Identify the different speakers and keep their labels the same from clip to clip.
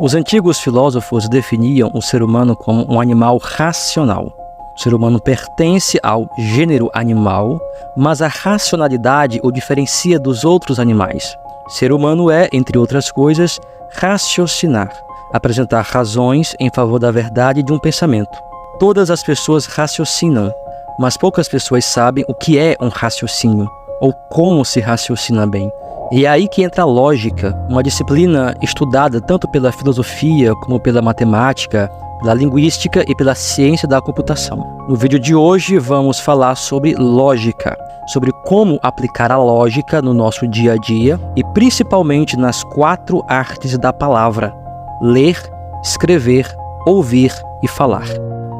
Speaker 1: Os antigos filósofos definiam o ser humano como um animal racional. O ser humano pertence ao gênero animal, mas a racionalidade o diferencia dos outros animais. Ser humano é, entre outras coisas, raciocinar, apresentar razões em favor da verdade de um pensamento. Todas as pessoas raciocinam, mas poucas pessoas sabem o que é um raciocínio, ou como se raciocina bem. E é aí que entra a lógica, uma disciplina estudada tanto pela filosofia como pela matemática, pela linguística e pela ciência da computação. No vídeo de hoje vamos falar sobre lógica, sobre como aplicar a lógica no nosso dia a dia e principalmente nas 4 artes da palavra: ler, escrever, ouvir e falar.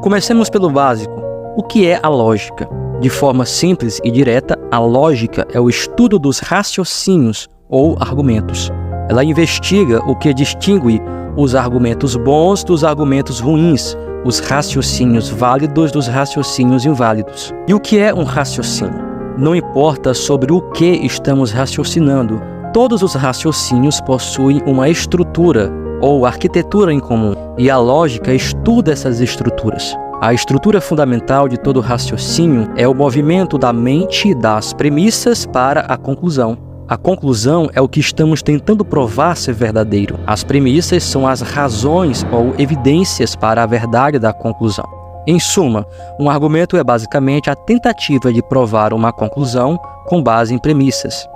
Speaker 1: Comecemos pelo básico. O que é a lógica? De forma simples e direta, a lógica é o estudo dos raciocínios ou argumentos. Ela investiga o que distingue os argumentos bons dos argumentos ruins, os raciocínios válidos dos raciocínios inválidos. E o que é um raciocínio? Não importa sobre o que estamos raciocinando, todos os raciocínios possuem uma estrutura ou arquitetura em comum, e a lógica estuda essas estruturas. A estrutura fundamental de todo raciocínio é o movimento da mente das premissas para a conclusão. A conclusão é o que estamos tentando provar ser verdadeiro. As premissas são as razões ou evidências para a verdade da conclusão. Em suma, um argumento é basicamente a tentativa de provar uma conclusão com base em premissas.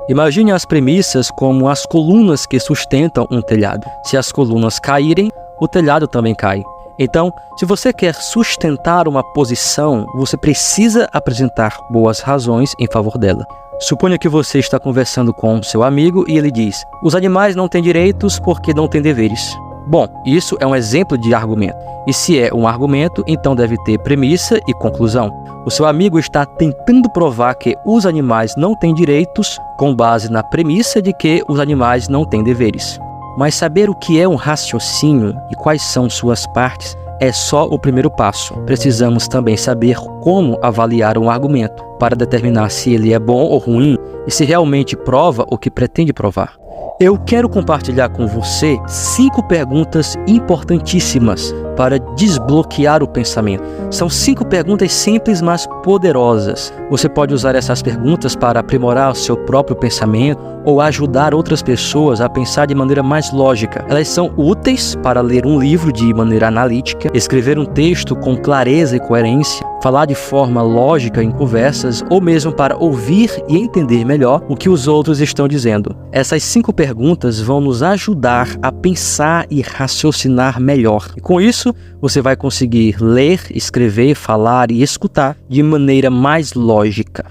Speaker 1: Imagine as premissas como as colunas que sustentam um telhado. Se as colunas caírem, o telhado também cai. Então, se você quer sustentar uma posição, você precisa apresentar boas razões em favor dela. Suponha que você está conversando com seu amigo e ele diz: os animais não têm direitos porque não têm deveres. Bom, isso é um exemplo de argumento. E se é um argumento, então deve ter premissa e conclusão. O seu amigo está tentando provar que os animais não têm direitos com base na premissa de que os animais não têm deveres. Mas saber o que é um raciocínio e quais são suas partes é só o primeiro passo. Precisamos também saber como avaliar um argumento para determinar se ele é bom ou ruim e se realmente prova o que pretende provar. Eu quero compartilhar com você 5 perguntas importantíssimas para desbloquear o pensamento. São 5 perguntas simples, mas poderosas. Você pode usar essas perguntas para aprimorar o seu próprio pensamento ou ajudar outras pessoas a pensar de maneira mais lógica. Elas são úteis para ler um livro de maneira analítica, escrever um texto com clareza e coerência, falar de forma lógica em conversas ou mesmo para ouvir e entender melhor o que os outros estão dizendo. Essas 5 perguntas vão nos ajudar a pensar e raciocinar melhor. E com isso, você vai conseguir ler, escrever, falar e escutar de maneira mais lógica.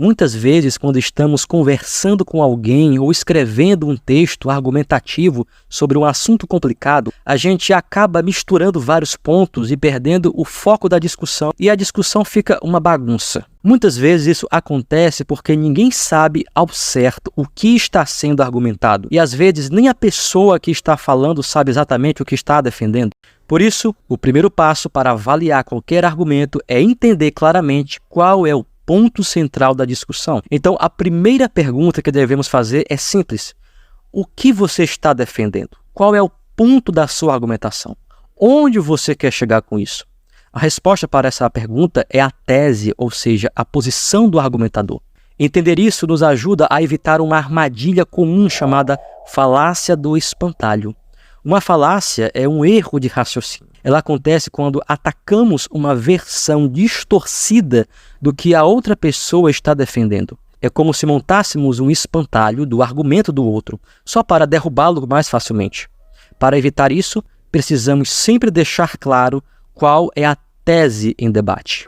Speaker 1: Muitas vezes, quando estamos conversando com alguém ou escrevendo um texto argumentativo sobre um assunto complicado, a gente acaba misturando vários pontos e perdendo o foco da discussão, e a discussão fica uma bagunça. Muitas vezes isso acontece porque ninguém sabe ao certo o que está sendo argumentado, e às vezes nem a pessoa que está falando sabe exatamente o que está defendendo. Por isso, o primeiro passo para avaliar qualquer argumento é entender claramente qual é o ponto central da discussão. Então, a primeira pergunta que devemos fazer é simples: o que você está defendendo? Qual é o ponto da sua argumentação? Onde você quer chegar com isso? A resposta para essa pergunta é a tese, ou seja, a posição do argumentador. Entender isso nos ajuda a evitar uma armadilha comum chamada falácia do espantalho. Uma falácia é um erro de raciocínio. Ela acontece quando atacamos uma versão distorcida do que a outra pessoa está defendendo. É como se montássemos um espantalho do argumento do outro, só para derrubá-lo mais facilmente. Para evitar isso, precisamos sempre deixar claro qual é a tese em debate.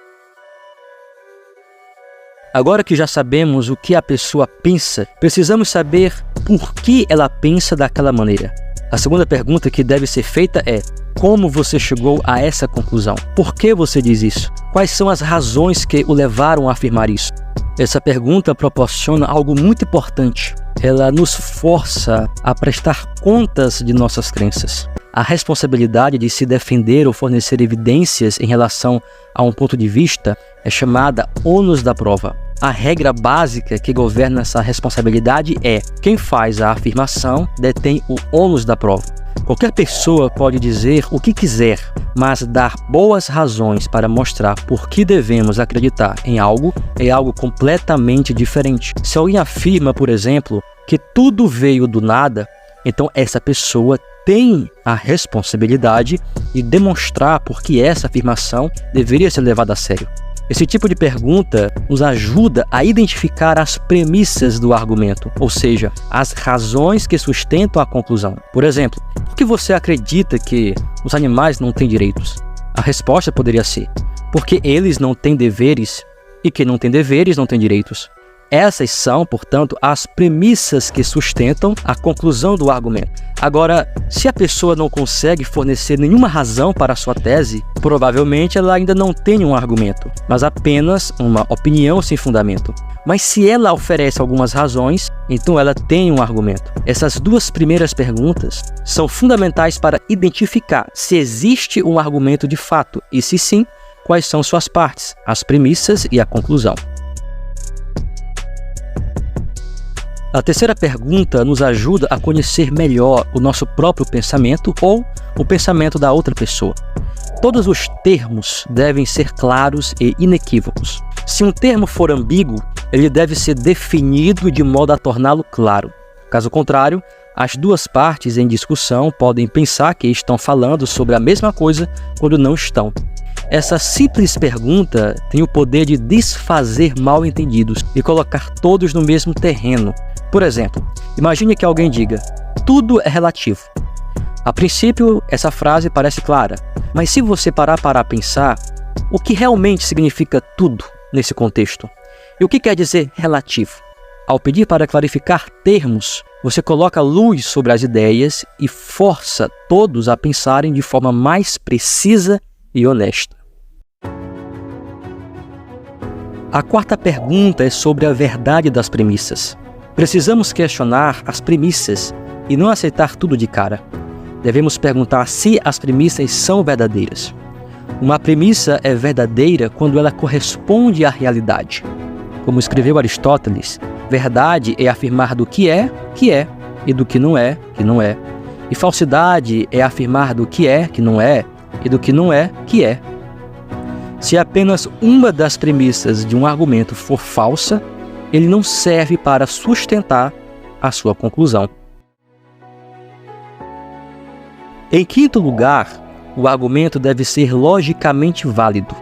Speaker 1: Agora que já sabemos o que a pessoa pensa, precisamos saber por que ela pensa daquela maneira. A segunda pergunta que deve ser feita é: como você chegou a essa conclusão? Por que você diz isso? Quais são as razões que o levaram a afirmar isso? Essa pergunta proporciona algo muito importante. Ela nos força a prestar contas de nossas crenças. A responsabilidade de se defender ou fornecer evidências em relação a um ponto de vista é chamada ônus da prova. a regra básica que governa essa responsabilidade é: quem faz a afirmação detém o ônus da prova. Qualquer pessoa pode dizer o que quiser, mas dar boas razões para mostrar por que devemos acreditar em algo é algo completamente diferente. Se alguém afirma, por exemplo, que tudo veio do nada, então essa pessoa tem a responsabilidade de demonstrar por que essa afirmação deveria ser levada a sério. Esse tipo de pergunta nos ajuda a identificar as premissas do argumento, ou seja, as razões que sustentam a conclusão. Por exemplo, por que você acredita que os animais não têm direitos? A resposta poderia ser: porque eles não têm deveres, e quem não tem deveres não tem direitos. Essas são, portanto, as premissas que sustentam a conclusão do argumento. Agora, se a pessoa não consegue fornecer nenhuma razão para a sua tese, provavelmente ela ainda não tem um argumento, mas apenas uma opinião sem fundamento. Mas se ela oferece algumas razões, então ela tem um argumento. Essas duas primeiras perguntas são fundamentais para identificar se existe um argumento de fato e, se sim, quais são suas partes, as premissas e a conclusão. A terceira pergunta nos ajuda a conhecer melhor o nosso próprio pensamento ou o pensamento da outra pessoa. Todos os termos devem ser claros e inequívocos. Se um termo for ambíguo, ele deve ser definido de modo a torná-lo claro. Caso contrário, as duas partes em discussão podem pensar que estão falando sobre a mesma coisa quando não estão. Essa simples pergunta tem o poder de desfazer mal-entendidos e colocar todos no mesmo terreno. Por exemplo, imagine que alguém diga: tudo é relativo. A princípio, essa frase parece clara, mas se você parar para pensar, o que realmente significa tudo nesse contexto? E o que quer dizer relativo? Ao pedir para clarificar termos, você coloca luz sobre as ideias e força todos a pensarem de forma mais precisa e honesta. A quarta pergunta é sobre a verdade das premissas. Precisamos questionar as premissas e não aceitar tudo de cara. Devemos perguntar se as premissas são verdadeiras. Uma premissa é verdadeira quando ela corresponde à realidade. Como escreveu Aristóteles, verdade é afirmar do que é, e do que não é, que não é. E falsidade é afirmar do que é, que não é, e do que não é, que é. Se apenas uma das premissas de um argumento for falsa, ele não serve para sustentar a sua conclusão. Em quinto lugar, o argumento deve ser logicamente válido.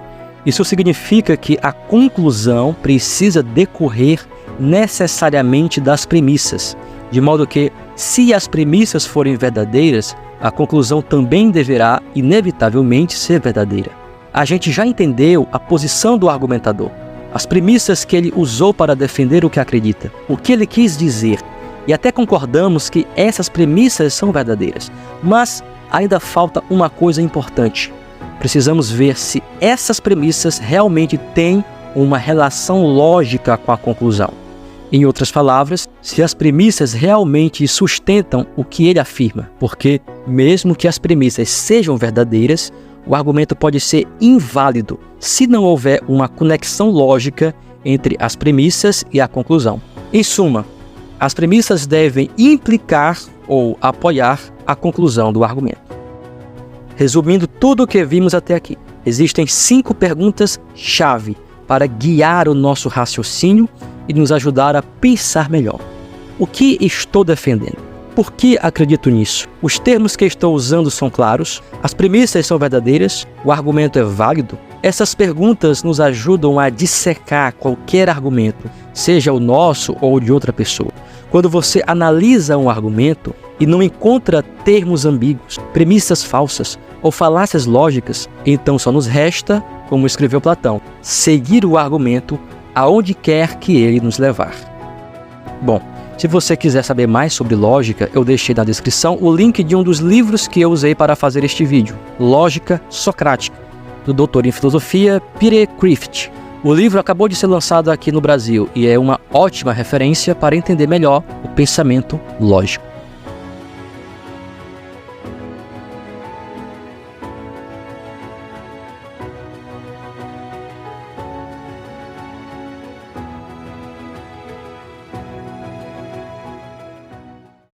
Speaker 1: Isso significa que a conclusão precisa decorrer necessariamente das premissas, de modo que, se as premissas forem verdadeiras, a conclusão também deverá, inevitavelmente, ser verdadeira. A gente já entendeu a posição do argumentador, as premissas que ele usou para defender o que acredita, o que ele quis dizer, e até concordamos que essas premissas são verdadeiras. Mas ainda falta uma coisa importante. Precisamos ver se essas premissas realmente têm uma relação lógica com a conclusão. Em outras palavras, se as premissas realmente sustentam o que ele afirma, porque mesmo que as premissas sejam verdadeiras, o argumento pode ser inválido se não houver uma conexão lógica entre as premissas e a conclusão. Em suma, as premissas devem implicar ou apoiar a conclusão do argumento. Resumindo tudo o que vimos até aqui, existem 5 perguntas-chave para guiar o nosso raciocínio e nos ajudar a pensar melhor. O que estou defendendo? Por que acredito nisso? Os termos que estou usando são claros? As premissas são verdadeiras? O argumento é válido? Essas perguntas nos ajudam a dissecar qualquer argumento, seja o nosso ou de outra pessoa. Quando você analisa um argumento e não encontra termos ambíguos, premissas falsas ou falácias lógicas, então só nos resta, como escreveu Platão, seguir o argumento aonde quer que ele nos levar. Bom, se você quiser saber mais sobre lógica, eu deixei na descrição o link de um dos livros que eu usei para fazer este vídeo, Lógica Socrática, do doutor em filosofia Peter Kreeft. O livro acabou de ser lançado aqui no Brasil e é uma ótima referência para entender melhor o pensamento lógico.